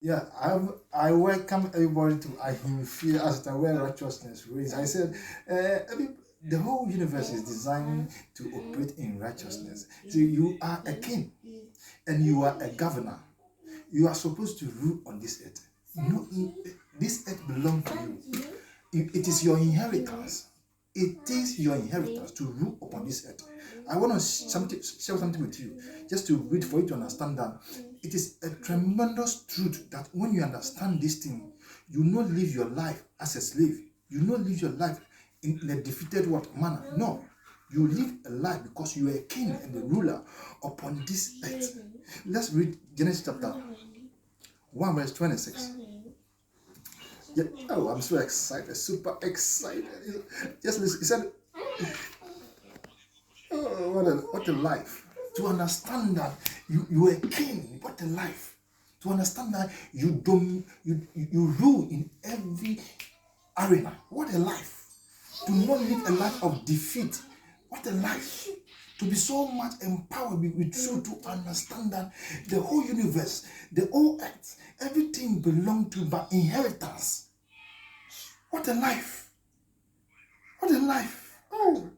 Yeah, I welcome everybody to Ahenfie Asetena, where righteousness reigns. I said, the whole universe is designed to operate in righteousness. So you are a king and you are a governor. You are supposed to rule on this earth. No, this earth belongs to you. It is your inheritance. It is your inheritance to rule upon this earth. I want to share something with you, just to read for you to understand that it is a tremendous truth that when you understand this thing, you not live your life as a slave. You not live your life in a defeated manner. No, you live a life because you are a king and a ruler upon this earth. Let's read Genesis chapter 1 verse 26. Yeah, oh, I'm so excited, super excited. Just listen, he said, oh, what a life. To understand that you are a king, what a life. To understand that you rule in every arena. What a life. To not live a life of defeat. What a life. To be so much empowered with truth, to understand that the whole universe, the whole earth, everything belongs to by inheritance. What a life. What a life. Oh.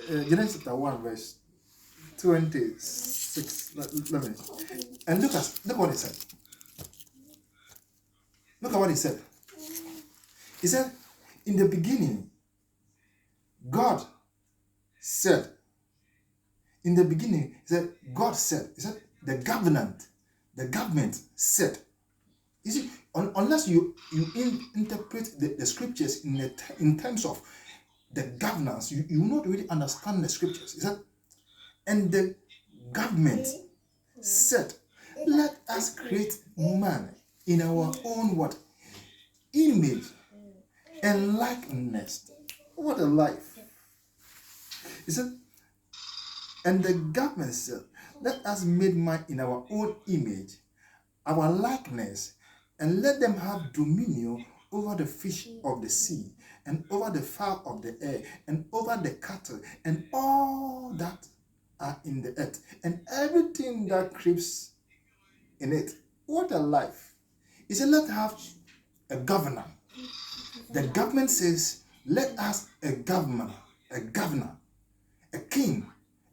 Genesis chapter 1 verse 26. Let me. And look what he said. Look at what he said. He said, in the beginning, God said. In the beginning, he said, God said. He said, the government said. You see, unless you interpret the scriptures in terms of the governance, you will not really understand the scriptures. He said, and the government said, let us create man in our own what? Image and likeness. What a life. He said, and the government said, let us make man in our own image, our likeness, and let them have dominion over the fish of the sea, and over the fowl of the air, and over the cattle, and all that are in the earth, and everything that creeps in it. What a life. He said, let's have a governor. The government says, let us a governor, a king,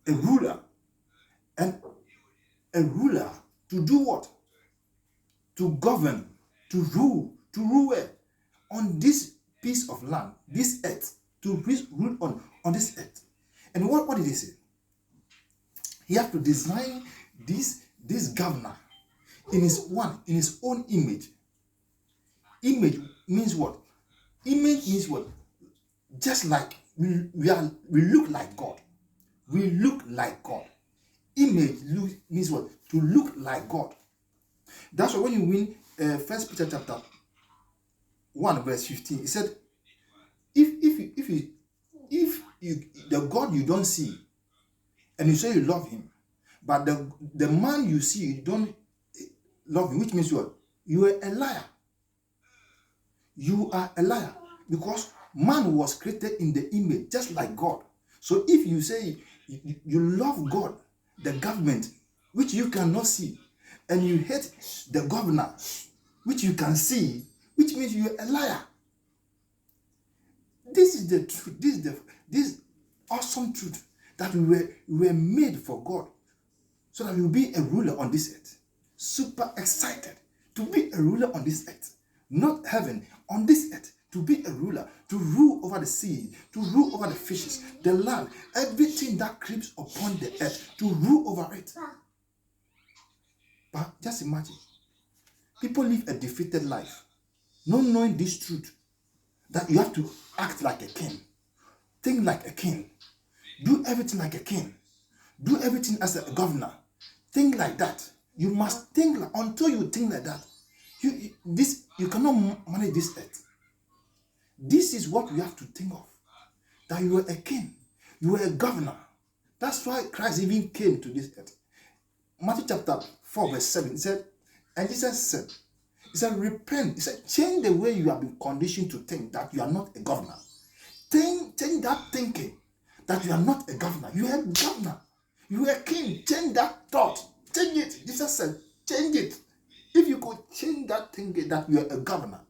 a ruler, and a ruler to do what? To govern, to rule it on this piece of land, this earth, to rule on this earth. And what did he say? He has to design this governor in his own image. Image means what? Image means what? Just like we look like God. We look like God. Image means what? To look like God. That's why when you read 1 Peter chapter 1 verse 15, it said, if you the God you don't see and you say you love him, but the man you see you don't love him, which means what? You are a liar. You are a liar, because man was created in the image just like God. So if you say you love God, the government, which you cannot see, and you hate the governor, which you can see, which means you're a liar. This is the truth. This awesome truth that we were made for God, so that we will be a ruler on this earth. Super excited to be a ruler on this earth, not heaven, on this earth. To be a ruler, to rule over the sea, to rule over the fishes, the land, everything that creeps upon the earth, to rule over it. But just imagine, people live a defeated life, not knowing this truth, that you have to act like a king, think like a king, do everything like a king, do everything as a governor, think like that. You must think like, until you think like that, you cannot manage this earth. This is what we have to think of, that you are a king, you are a governor. That's why Christ even came to this earth. Matthew chapter 4 verse 7, he said, and Jesus said, he said, repent. He said, change the way you have been conditioned to think that you are not a governor. Change that thinking that you are not a governor. You are a governor. You are a king. Change that thought. Change it. Jesus said, change it. If you could change that thinking that you are a governor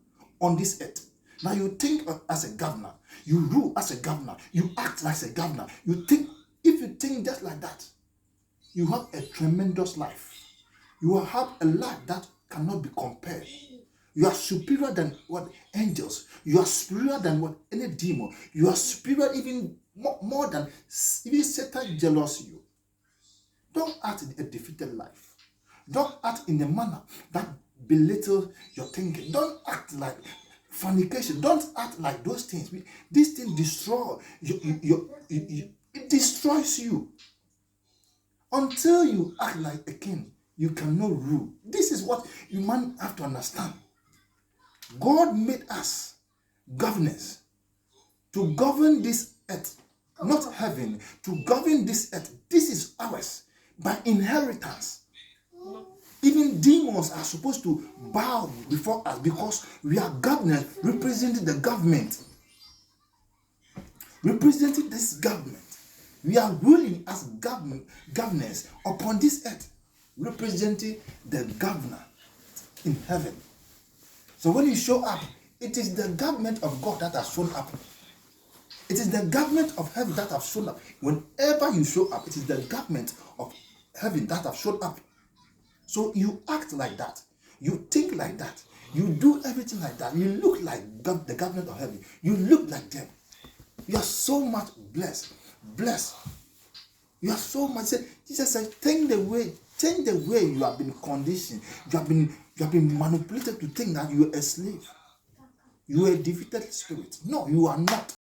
on this earth, now you think as a governor, you rule as a governor, you act like a governor, you think, if you think just like that, you have a tremendous life. You will have a life that cannot be compared. You are superior than what angels. You are superior than what any demon. You are superior even more than even Satan jealous you. Don't act in a defeated life. Don't act in a manner that belittle your thinking. Don't act like fornication. Don't act like those things. These things destroy you. It destroys you. Until you act like a king, you cannot rule. This is what you man have to understand. God made us governors to govern this earth, not heaven, to govern this earth. This is ours by inheritance. Even demons are supposed to bow before us because we are governors representing the government. Representing this government. We are ruling as governors upon this earth, representing the governor in heaven. So when you show up, it is the government of God that has shown up. It is the government of heaven that has shown up. Whenever you show up, it is the government of heaven that has shown up. So you act like that. You think like that. You do everything like that. You look like the government of heaven. You look like them. You are so much blessed. Blessed. You are so much. Jesus said, change the way you have been conditioned. You have been manipulated to think that you are a slave. You are a defeated spirit. No, you are not.